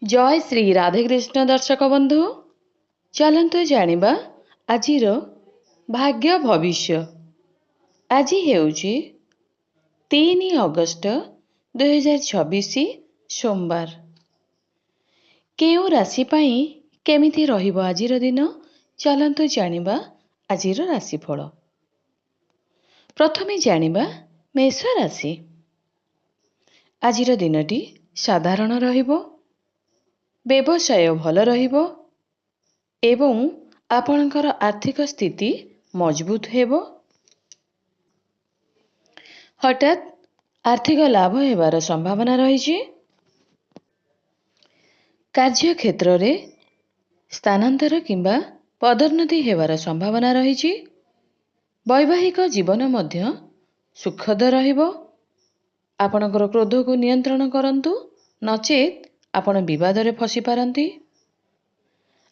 जय श्री राधेकृष्ण दर्शक बंधु चलतु जानिबा आजिर भाग्य भविष्य। आज हेउची 3 अगस्त 2026 सोमवार। केउ राशि पाई केमिति रहिबो आजिर दिन चलतु जानिबा आजिर राशिफल। प्रथमे जानिबा मेष राशि। आजिर दिनटी साधारण रहिबो, व्यवसाय भल रहिबो एवं आपणकर आर्थिक स्थिति मजबूत हेबो। हठात आर्थिक लाभ हेबार संभावना रहिछि। कार्य क्षेत्र रे स्थानांतर किंबा पदोन्नति हेबार संभावना रहिछि। वैवाहिक जीवन मध्य सुखद रहिबो। आपणकर क्रोध को नियंत्रण करंतु, नचेत आपण विवाद रे फसी पारंती।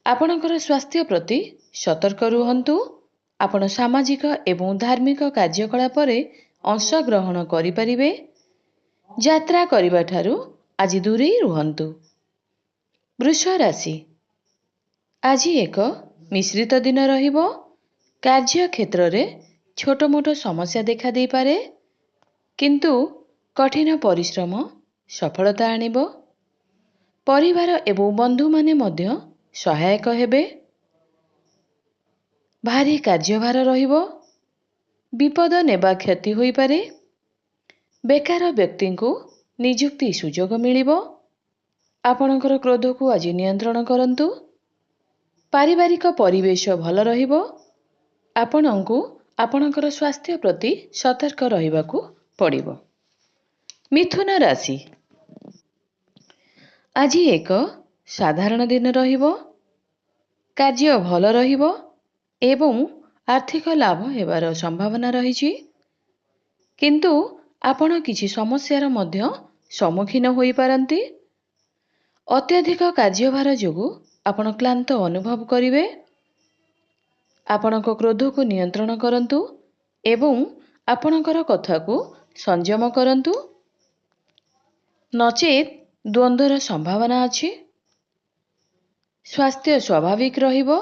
आपणकर स्वास्थ्य प्रति सतर्क रुहंतु। आपण सामाजिक एवं धार्मिक कार्यकलाप रे अंश ग्रहण करि परिबे। यात्रा करिबा ठारू आज दूरे रुहंतु। वृष राशि। आज एक मिश्रित दिन रहिबो। कार्य क्षेत्र रे छोट मोट समस्या देखा दे पारे, किंतु कठिन परिश्रम सफलता आनिबो। परिवार एवं बंधु माने मध्य सहायक हेबे। भारी कार्यभार रहिबो। विपद नेबा क्षति होई पारे। बेकार व्यक्ति को नियुक्ति सुजोग मिलिबो। आपणकर क्रोध को आज नियंत्रण करंतु। पारिवारिक परिवेश भल रहिबो। आपणको आपणकर स्वास्थ्य प्रति सतर्क रहिबाकू पड़िबो। मिथुन राशि। आज एक साधारण दिन रहिबो। कार्य भल रहिबो एवं आर्थिक लाभ हेबार संभावना रहिछि, किंतु आपण किछि समस्यार मध्य सम्मुखीन होई पारंती। अत्यधिक कार्यभार जोगु आपण क्लांत अनुभव करिवे। आपणको क्रोध को नियंत्रण करंतु एवं आपणकर कथा को संयम करंतु, नचेत द्वंद्वर संभावना अछि। स्वास्थ्य स्वाभाविक रहिबो।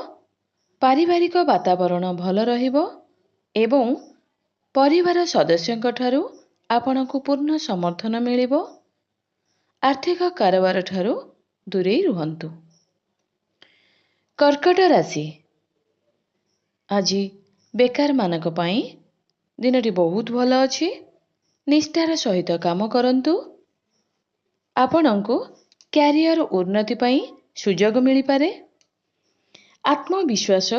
पारिवारिक वातावरण भल रहिबो एवं परिवार सदस्यंक ठारू आपणको पूर्ण समर्थन मिलिबो। आर्थिक कारोबार ठारू दूरे रुहंतु। कर्कट राशि। आज बेकार मानक पाई दिनटी बहुत भल अछि। निष्ठार सहित काम करंतु। आपणको कैरियर उन्नति पाई सुजोग मिली पारे। आत्मविश्वास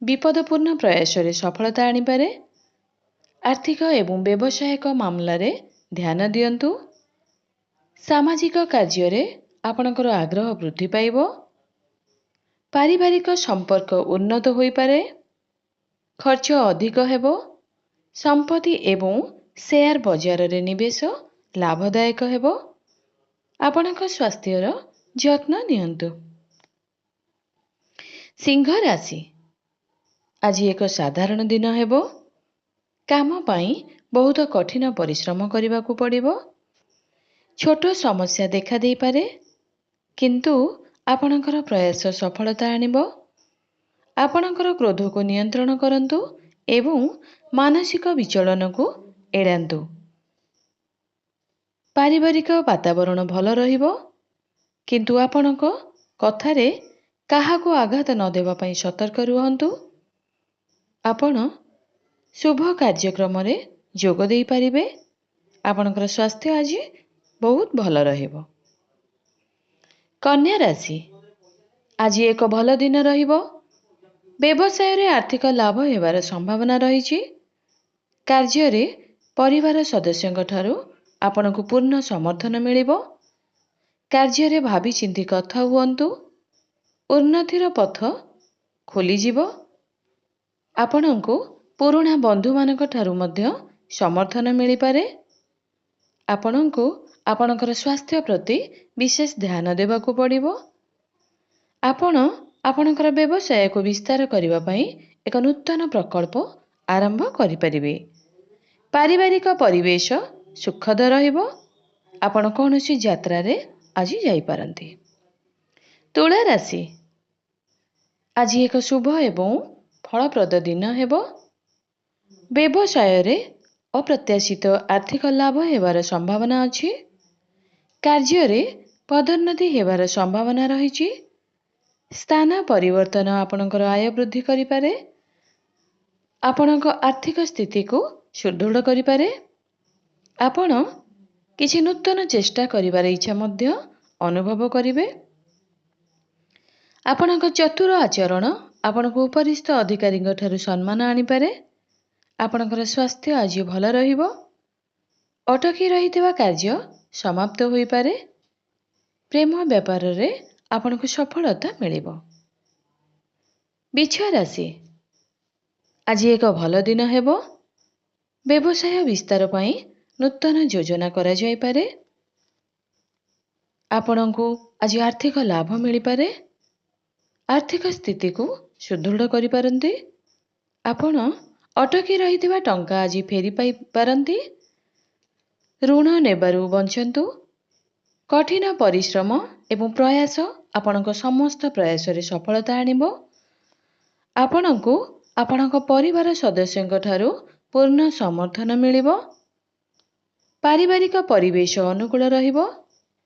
विपदपूर्ण प्रयास रे सफलता आनी पारे। आर्थिक एवं व्यवसायिक मामला रे ध्यान दियंतु। सामाजिक कार्य रे आपणकर आग्रह वृद्धि पाइबो। पारिवारिक संपर्क उन्नत होई पारे। खर्च अधिक हेबो। संपत्ति एवं शेयर बाजार रे निवेश लाभदायक हेबो। आपणक स्वास्थ्यर जत्न नियंतु। सिंह राशि। आज एक साधारण दिन हेबो। काम पाई बहुत कठिन परिश्रम करबाकू पड़िबो। छोट समस्या देखा दे पारे, किंतु आपणकर प्रयास सफलता आनिबो। आपणकर क्रोध को नियंत्रण करंतु एवं मानसिक विचलन को एड़ांतु। पारिवारिक वातावरण भल रहिबो, किंतु आपणक कथारे काहाको आघात न देवा पई सतर्क रुहंतु। आपण शुभ कार्यक्रम रे जोग देई पारिबे। आपणकर स्वास्थ्य आज बहुत भल रहिबो। कन्या राशि। आज एक भल दिन रहिबो। व्यवसाय रे आर्थिक लाभ हेबार संभावना रहिछि। कार्य रे परिवार सदस्यंक ठारू आपणको पूर्ण समर्थन मिलिबो। कार्य रे भाबी चिंती कथा हुअन्तु। उन्नतिर पथ खोली जिवो। आपणको पुरुणा बंधु मानक ठारू मध्य समर्थन मिली पारे। आपणको आपणकर स्वास्थ्य प्रति विशेष ध्यान देबाकू पड़िबो। आपण आपणकर व्यवसाय को विस्तार करिबा पई एक नूतन प्रकल्प आरंभ करि परिबे। पारिवारिक परिवेश सुखद रहिबो। आपण कोनोसी यात्रा रे आज जाई पारंती। ତୁଳା ରାଶି ଆଜି ଏକ ଶୁଭ ଏବଂ ଫଳପ୍ରଦ ଦିନ ହେବ। ବ୍ୟବସାୟରେ ଅପ୍ରତ୍ୟାଶିତ ଆର୍ଥିକ ଲାଭ ହେବାର ସମ୍ଭାବନା ଅଛି। କାର୍ଯ୍ୟରେ ପଦୋନ୍ନତି ହେବାର ସମ୍ଭାବନା ରହିଛି। ସ୍ଥାନ ପରିବର୍ତ୍ତନ ଆପଣଙ୍କର ଆୟ ବୃଦ୍ଧି କରିପାରେ। ଆପଣଙ୍କ ଆର୍ଥିକ ସ୍ଥିତିକୁ ସୁଦୃଢ଼ କରିପାରେ। ଆପଣ କିଛି ନୂତନ ଚେଷ୍ଟା କରିବାର ଇଚ୍ଛା ମଧ୍ୟ ଅନୁଭବ କରିବେ। ଆପଣଙ୍କ ଚତୁର ଆଚରଣ ଆପଣଙ୍କୁ ଉପରିସ୍ଥ ଅଧିକାରୀଙ୍କ ଠାରୁ ସମ୍ମାନ ଆଣିପାରେ। ଆପଣଙ୍କର ସ୍ୱାସ୍ଥ୍ୟ ଆଜି ଭଲ ରହିବ। ଅଟକି ରହିଥିବା କାର୍ଯ୍ୟ ସମାପ୍ତ ହୋଇପାରେ। ପ୍ରେମ ବ୍ୟାପାରରେ ଆପଣଙ୍କୁ ସଫଳତା ମିଳିବ। ବିଛୁଆ ରାଶି ଆଜି ଏକ ଭଲ ଦିନ ହେବ। ବ୍ୟବସାୟ ବିସ୍ତାର ପାଇଁ ନୂତନ ଯୋଜନା କରାଯାଇପାରେ। ଆପଣଙ୍କୁ ଆଜି ଆର୍ଥିକ ଲାଭ ମିଳିପାରେ। ଆର୍ଥିକ ସ୍ଥିତିକୁ ସୁଦୃଢ଼ କରିପାରନ୍ତି। ଆପଣ ଅଟକି ରହିଥିବା ଟଙ୍କା ଆଜି ଫେରି ପାଇପାରନ୍ତି। ଋଣ ନେବାରୁ ବଞ୍ଚନ୍ତୁ। କଠିନ ପରିଶ୍ରମ ଏବଂ ପ୍ରୟାସ ଆପଣଙ୍କ ସମସ୍ତ ପ୍ରୟାସରେ ସଫଳତା ଆଣିବ। ଆପଣଙ୍କୁ ଆପଣଙ୍କ ପରିବାର ସଦସ୍ୟଙ୍କ ଠାରୁ ପୂର୍ଣ୍ଣ ସମର୍ଥନ ମିଳିବ। ପାରିବାରିକ ପରିବେଶ ଅନୁକୂଳ ରହିବ।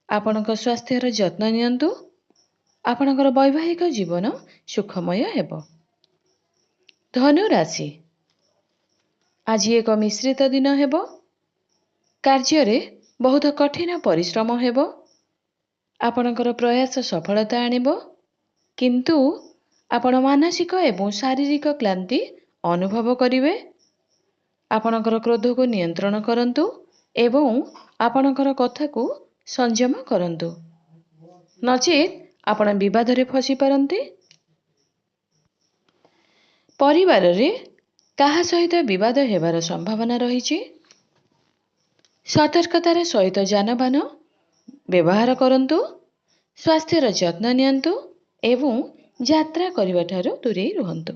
ଆପଣଙ୍କ ସ୍ୱାସ୍ଥ୍ୟର ଯତ୍ନ ନିଅନ୍ତୁ। ଆପଣଙ୍କର ବୈବାହିକ ଜୀବନ ସୁଖମୟ ହେବ। ଧନୁ ରାଶି ଆଜି ଏକ ମିଶ୍ରିତ ଦିନ ହେବ। କାର୍ଯ୍ୟରେ ବହୁତ କଠିନ ପରିଶ୍ରମ ହେବ। ଆପଣଙ୍କର ପ୍ରୟାସ ସଫଳତା ଆଣିବ। କିନ୍ତୁ ଆପଣ ମାନସିକ ଏବଂ ଶାରୀରିକ କ୍ଳାନ୍ତି ଅନୁଭବ କରିବେ। ଆପଣଙ୍କର କ୍ରୋଧକୁ ନିୟନ୍ତ୍ରଣ କରନ୍ତୁ ଏବଂ ଆପଣଙ୍କର କଥାକୁ ସଂଯମ କରନ୍ତୁ, ନଚେତ୍ ଆପଣ ବିବାଦରେ ଫସି ପାରନ୍ତି। ପରିବାରରେ କାହା ସହିତ ବିବାଦ ହେବାର ସମ୍ଭାବନା ରହିଛି। ସତର୍କତାର ସହିତ ଯାନବାହନ ବ୍ୟବହାର କରନ୍ତୁ। ସ୍ୱାସ୍ଥ୍ୟର ଯତ୍ନ ନିଅନ୍ତୁ ଏବଂ ଯାତ୍ରା କରିବା ଠାରୁ ଦୂରେଇ ରୁହନ୍ତୁ।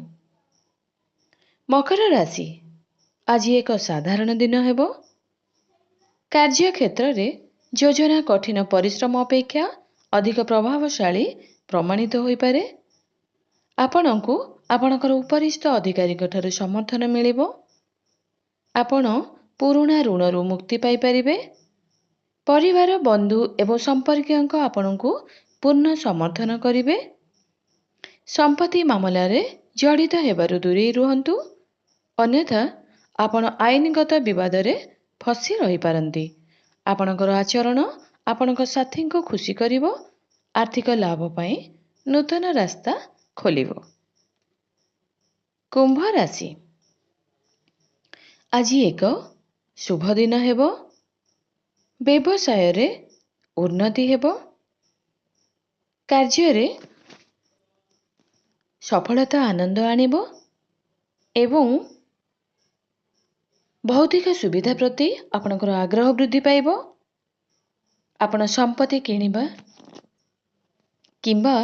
ମକର ରାଶି ଆଜି ଏକ ସାଧାରଣ ଦିନ ହେବ। କାର୍ଯ୍ୟକ୍ଷେତ୍ରରେ ଯୋଜନା କଠିନ ପରିଶ୍ରମ ଅପେକ୍ଷା ଅଧିକ ପ୍ରଭାବଶାଳୀ ପ୍ରମାଣିତ ହୋଇପାରେ। ଆପଣଙ୍କୁ ଆପଣଙ୍କର ଉପରିସ୍ଥ ଅଧିକାରୀଙ୍କ ଠାରୁ ସମର୍ଥନ ମିଳିବ। ଆପଣ ପୁରୁଣା ଋଣରୁ ମୁକ୍ତି ପାଇପାରିବେ। ପରିବାର, ବନ୍ଧୁ ଏବଂ ସମ୍ପର୍କୀୟଙ୍କ ଆପଣଙ୍କୁ ପୂର୍ଣ୍ଣ ସମର୍ଥନ କରିବେ। ସମ୍ପତ୍ତି ମାମଲାରେ ଜଡ଼ିତ ହେବାରୁ ଦୂରେଇ ରୁହନ୍ତୁ, ଅନ୍ୟଥା ଆପଣ ଆଇନଗତ ବିବାଦରେ ଫସି ରହିପାରନ୍ତି। ଆପଣଙ୍କର ଆଚରଣ ଆପଣଙ୍କ ସାଥୀଙ୍କୁ ଖୁସି କରିବ। ଆର୍ଥିକ ଲାଭ ପାଇଁ ନୂତନ ରାସ୍ତା ଖୋଲିବ। କୁମ୍ଭ ରାଶି ଆଜି ଏକ ଶୁଭ ଦିନ ହେବ। ବ୍ୟବସାୟରେ ଉନ୍ନତି ହେବ। କାର୍ଯ୍ୟରେ ସଫଳତା ଆନନ୍ଦ ଆଣିବ ଏବଂ ଭୌତିକ ସୁବିଧା ପ୍ରତି ଆପଣଙ୍କର ଆଗ୍ରହ ବୃଦ୍ଧି ପାଇବ। ଆପଣ ସମ୍ପତ୍ତି କିଣିବା କିମ୍ବା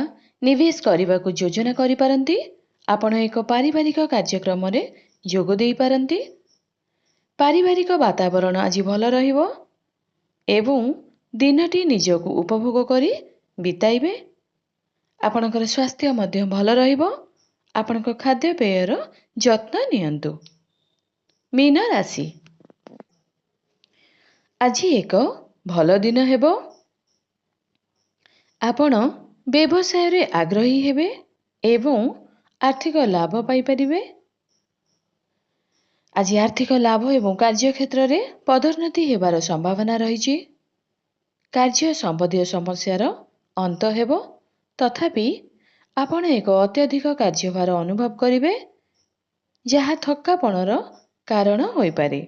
ନିବେଶ କରିବାକୁ ଯୋଜନା କରିପାରନ୍ତି। ଆପଣ ଏକ ପାରିବାରିକ କାର୍ଯ୍ୟକ୍ରମରେ ଯୋଗ ଦେଇପାରନ୍ତି। ପାରିବାରିକ ବାତାବରଣ ଆଜି ଭଲ ରହିବ ଏବଂ ଦିନଟି ନିଜକୁ ଉପଭୋଗ କରି ବିତାଇବେ। ଆପଣଙ୍କର ସ୍ୱାସ୍ଥ୍ୟ ମଧ୍ୟ ଭଲ ରହିବ। ଆପଣଙ୍କ ଖାଦ୍ୟପେୟର ଯତ୍ନ ନିଅନ୍ତୁ। ମୀନ ରାଶି ଆଜି ଏକ ଭଲ ଦିନ ହେବ। ଆପଣ ବ୍ୟବସାୟରେ ଆଗ୍ରହୀ ହେବେ ଏବଂ ଆର୍ଥିକ ଲାଭ ପାଇପାରିବେ। ଆଜି ଆର୍ଥିକ ଲାଭ ଏବଂ କାର୍ଯ୍ୟକ୍ଷେତ୍ରରେ ପଦୋନ୍ନତି ହେବାର ସମ୍ଭାବନା ରହିଛି। କାର୍ଯ୍ୟ ସମ୍ବନ୍ଧୀୟ ସମସ୍ୟାର ଅନ୍ତ ହେବ, ତଥାପି ଆପଣ ଏକ ଅତ୍ୟଧିକ କାର୍ଯ୍ୟଭାର ଅନୁଭବ କରିବେ, ଯାହା ଥକ୍କାପଣର କାରଣ ହୋଇପାରେ।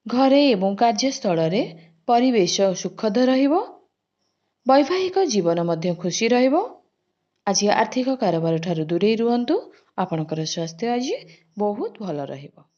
ଘରେ ଏବଂ କାର୍ଯ୍ୟସ୍ଥଳରେ ପରିବେଶ ସୁଖଦ ରହିବ। ବୈବାହିକ ଜୀବନ ମଧ୍ୟ ଖୁସି ରହିବ। ଆଜି ଆର୍ଥିକ କାରବାର ଠାରୁ ଦୂରେଇ ରୁହନ୍ତୁ। ଆପଣଙ୍କର ସ୍ୱାସ୍ଥ୍ୟ ଆଜି ବହୁତ ଭଲ ରହିବ।